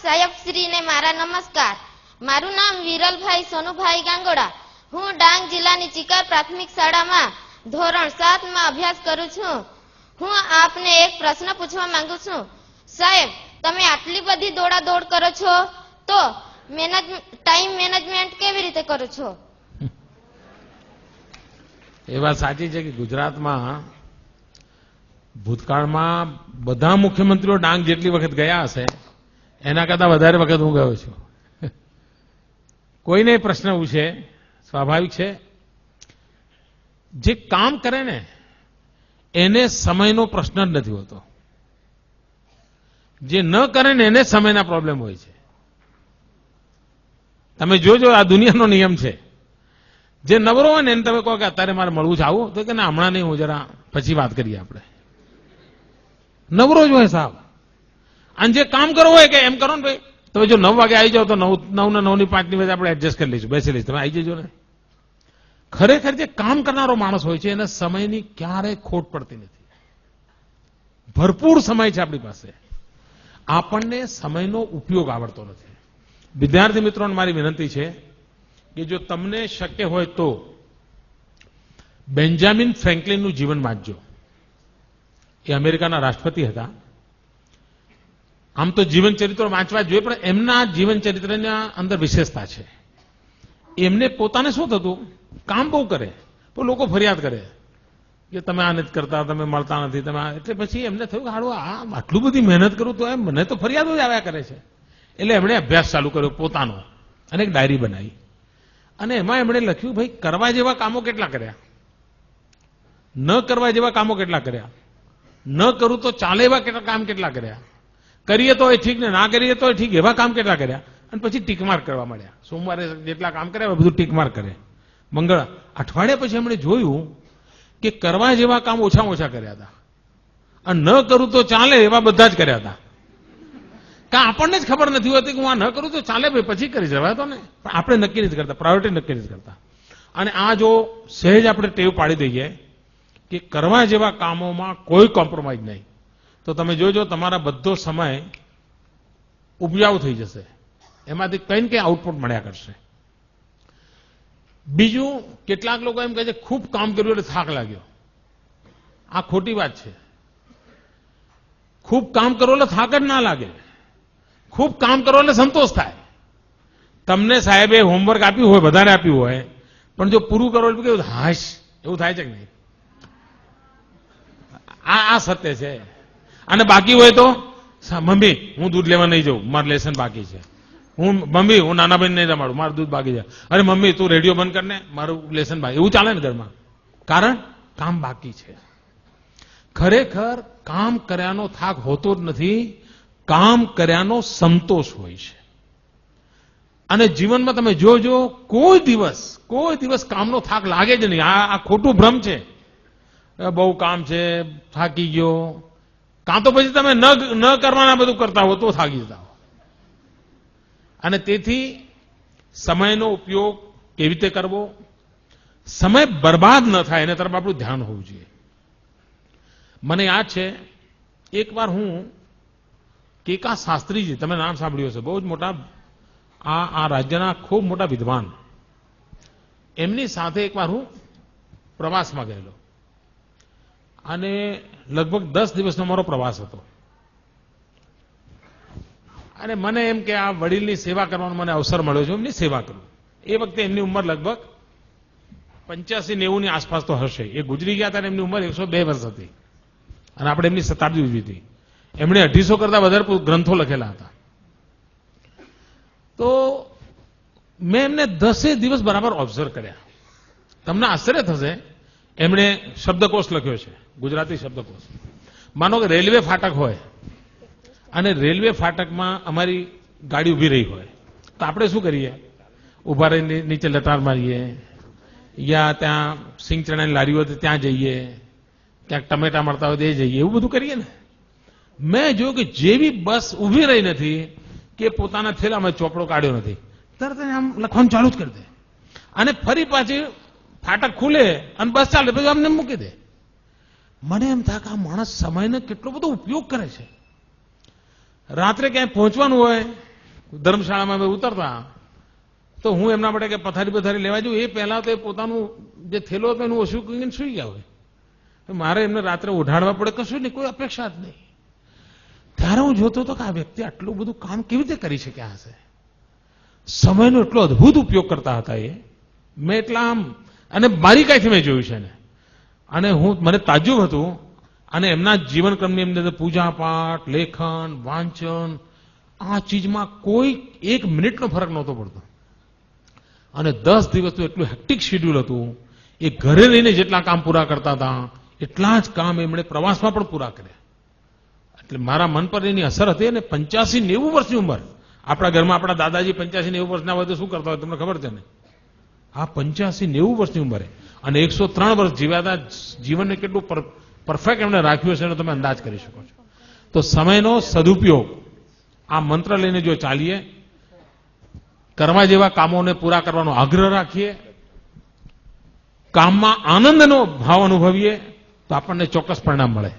સાહેબશ્રીને મારા નમસ્કાર. મારું નામ વિરલભાઈ સોનુભાઈ ગાંગોડા. હું ડાંગ જિલ્લાની ચિકાર પ્રાથમિક શાળામાં ધોરણ 7 માં અભ્યાસ કરું છું. હું આપને એક પ્રશ્ન પૂછવા માંગુ છું. સાહેબ, તમે આટલી બધી દોડાદોડ કરો છો તો ટાઈમ મેનેજમેન્ટ કેવી રીતે કરો છો? એ વાત સાચી છે કે ગુજરાતમાં ભૂતકાળમાં બધા મુખ્યમંત્રીઓ ડાંગ જેટલી વખત ગયા હશે એના કરતા વધારે વખત હું ગયો છું. કોઈને પ્રશ્ન પૂછે, સ્વાભાવિક છે, જે કામ કરે ને એને સમયનો પ્રશ્ન જ નથી હોતો. જે ન કરે ને એને સમયના પ્રોબ્લેમ હોય છે. તમે જોજો, આ દુનિયાનો નિયમ છે. જે નવરો હોય ને એને તમે કહો કે અત્યારે મારે મળવું છે, આવું તો કે ના, હમણાં નહીં, હું જરા પછી વાત કરીએ આપણે. નવરો જ હોય સાહેબ. અને જે કામ કરવું હોય કે એમ કરો ને ભાઈ, તમે જો 9 વાગે આવી જાઓ તો 9 ને 9 ની 5 ની વચ્ચે આપણે એડજસ્ટ કરી લઈશું, બેસી લઈશું, તમે આવી જજો ને. ખરેખર જે કામ કરનારો માણસ હોય છે એને સમયની ક્યારેય ખોટ પડતી નથી. ભરપૂર સમય છે આપણી પાસે. આપણને સમયનો ઉપયોગ આવડતો નથી. વિદ્યાર્થી મિત્રોને મારી વિનંતી છે કે જો તમને શક્ય હોય તો બેન્જામિન ફ્રેન્કલિનનું જીવન વાંચજો. એ અમેરિકાના રાષ્ટ્રપતિ હતા. આમ તો જીવન ચરિત્રો વાંચવા જોઈએ, પણ એમના જીવન ચરિત્રના અંદર વિશેષતા છે. એમને પોતાને શું થતું, કામ બહુ કરે પણ લોકો ફરિયાદ કરે કે તમે આ નથી કરતા, તમે મળતા નથી, તમે. એટલે પછી એમને થયું કે હાડું આટલું બધી મહેનત કરું તો એમ મને તો ફરિયાદો જ આવ્યા કરે છે. એટલે એમણે અભ્યાસ ચાલુ કર્યો પોતાનો અને એક ડાયરી બનાવી અને એમાં એમણે લખ્યું, ભાઈ કરવા જેવા કામો કેટલા કર્યા, ન કરવા જેવા કામો કેટલા કર્યા, ન કરું તો ચાલે એવા કામ કેટલા કર્યા, કરીએ તો એ ઠીક ને ના કરીએ તો ઠીક એવા કામ કેટલા કર્યા. અને પછી ટીકમાર્ક કરવા માંડ્યા. સોમવારે જેટલા કામ કર્યા બધું ટીકમાર્ક કરે. અઠવાડિયા પછી એમણે જોયું કે કરવા જેવા કામ ઓછામાં ઓછા કર્યા હતા અને ન કરું તો ચાલે એવા બધા જ કર્યા હતા. કારણ આપણને જ ખબર નથી હોતી કે હું આ ન કરું તો ચાલે, ભાઈ પછી કરી જવાય તો ને. પણ આપણે નક્કી નથી કરતા, પ્રાયોરિટી નક્કી નથી કરતા. અને આ જો સહેજ આપણે ટેવ પાડી દઈએ કે કરવા જેવા કામોમાં કોઈ કોમ્પ્રોમાઇઝ નહીં, તો તમે જોજો તમારા બધો સમય ઉપજાઉ થઈ જશે. એમાંથી કંઈ ને કંઈ આઉટપુટ મળ્યા કરશે. બીજું, કેટલાક લોકો એમ કહે છે ખૂબ કામ કર્યું એટલે થાક લાગ્યો. આ ખોટી વાત છે. ખૂબ કામ કરો એટલે થાક જ ના લાગે. ખૂબ કામ કરો એટલે સંતોષ થાય. તમને સાહેબે હોમવર્ક આપ્યું હોય, વધારે આપ્યું હોય, પણ જો પૂરું કરો એટલે કેવું હાશ એવું થાય છે કે નહીં? આ સત્ય છે. અને બાકી હોય તો મમ્મી હું દૂધ લેવા નહીં જાઉં, મારું લેસન બાકી છે. મમ્મી હું નાના બહેન નહીં રમાડું, મારું દૂધ બાકી છે. અરે મમ્મી તું રેડિયો બંધ કરને, મારું લેસન બાકી. એવું ચાલે ને ઘરમાં? કારણ કામ બાકી છે. ખરેખર કામ કર્યાનો થાક હોતો જ નથી, કામ કર્યાનો સંતોષ હોય છે. અને જીવનમાં તમે જોજો, કોઈ દિવસ કામનો થાક લાગે જ નહીં. આ ખોટું ભ્રમ છે. બહુ કામ છે, થાકી ગયો. કાં તો પછી તમે ન કરવાના બધું કરતા હો તો થાકી જતા હો. અને તેથી સમયનો ઉપયોગ કેવી રીતે કરવો, સમય બરબાદ ન થાય એના તરફ આપણું ધ્યાન હોવું જોઈએ. મને યાદ છે એકવાર હું કેકા શાસ્ત્રીજી, તમે નામ સાંભળ્યું હશે, બહુ જ મોટા આ રાજ્યના ખૂબ મોટા વિદ્વાન, એમની સાથે એકવાર હું પ્રવાસમાં ગયેલો અને લગભગ 10 દિવસનો મારો પ્રવાસ હતો. અને મને એમ કે આ વડીલની સેવા કરવાનો મને અવસર મળ્યો છે, એમની સેવા કરું. એ વખતે એમની ઉંમર લગભગ 85-90 ની આસપાસ તો હશે. એ ગુજરી ગયા હતા, એમની ઉંમર 102 વર્ષ હતી અને આપણે એમની શતાબ્દી ઉજવી હતી. એમણે 250 કરતા વધારે ગ્રંથો લખેલા હતા. તો મેં એમને 10 દિવસ બરાબર ઓબ્ઝર્વ કર્યા. તમને આશ્ચર્ય થશે, એમણે શબ્દકોશ લખ્યો છે, ગુજરાતી શબ્દકોશ. માનો કે રેલવે ફાટક હોય અને રેલવે ફાટકમાં અમારી ગાડી ઉભી રહી હોય તો આપણે શું કરીએ? ઉભા રહીને નીચે લટાર મારીએ, યા ત્યાં સિંગ ચણાની લારી હોય તો ત્યાં જઈએ, ક્યાંક ટમેટા મળતા હોય તો એ જઈએ, એવું બધું કરીએ ને. મેં જોયું કે જેવી બસ ઉભી રહી નથી કે પોતાના થેલામાં ચોપડો કાઢ્યો નથી, તરત આમ લખવાનું ચાલુ જ કરી દે અને ફરી પાછી ફાટક ખુલે અને બસ ચાલે પછી અમને મૂકી દે. મને એમ થાય કે આ માણસ સમયનો કેટલો બધો ઉપયોગ કરે છે. રાત્રે ક્યાંય પહોંચવાનું હોય ધર્મશાળામાં અમે ઉતરતા તો હું એમના માટે કે પથારી લેવા જઉં એ પહેલા તો એ પોતાનું જે થેલો હતો એનું ઓછું કરીને સુઈ ગયા હોય. મારે એમને રાત્રે ઉઠાડવા પડે, કશું નહીં, કોઈ અપેક્ષા જ નહીં. ત્યારે હું જોતો હતો કે આ વ્યક્તિ આટલું બધું કામ કેવી રીતે કરી શક્યા હશે. સમયનો એટલો અદભુત ઉપયોગ કરતા હતા એ. મેં એટલા આમ અને બારીકાઈથી મેં જોયું છે ને, અને મને તાજ્જુબ હતું. અને એમના જીવનક્રમની અંદર પૂજા પાઠ, લેખન, વાંચન, આ ચીજમાં કોઈ એક મિનિટનો ફરક નહોતો પડતો. અને 10 દિવસનું એટલું હેક્ટિક શેડ્યુલ હતું. એ ઘરે રહીને જેટલા કામ પૂરા કરતા હતા એટલા જ કામ એમણે પ્રવાસમાં પણ પૂરા કર્યા. એટલે મારા મન પર એની અસર હતી. અને 85-90 વર્ષની ઉંમર, આપણા ઘરમાં આપણા દાદાજી 85-90 વર્ષના હોય તો શું કરતા હોય તમને ખબર છે ને? આ 85-90 વર્ષની ઉંમરે અને 103 વર્ષ જીવ્યા. જીવનને કેટલું પરફેક્ટ એમણે રાખ્યું હશે એનો તમે અંદાજ કરી શકો છો. તો સમયનો સદુપયોગ આ મંત્ર લઈને જો ચાલીએ, કરવા જેવા કામોને પૂરા કરવાનો આગ્રહ રાખીએ, કામમાં આનંદનો ભાવ અનુભવીએ તો આપણને ચોક્કસ પરિણામ મળે.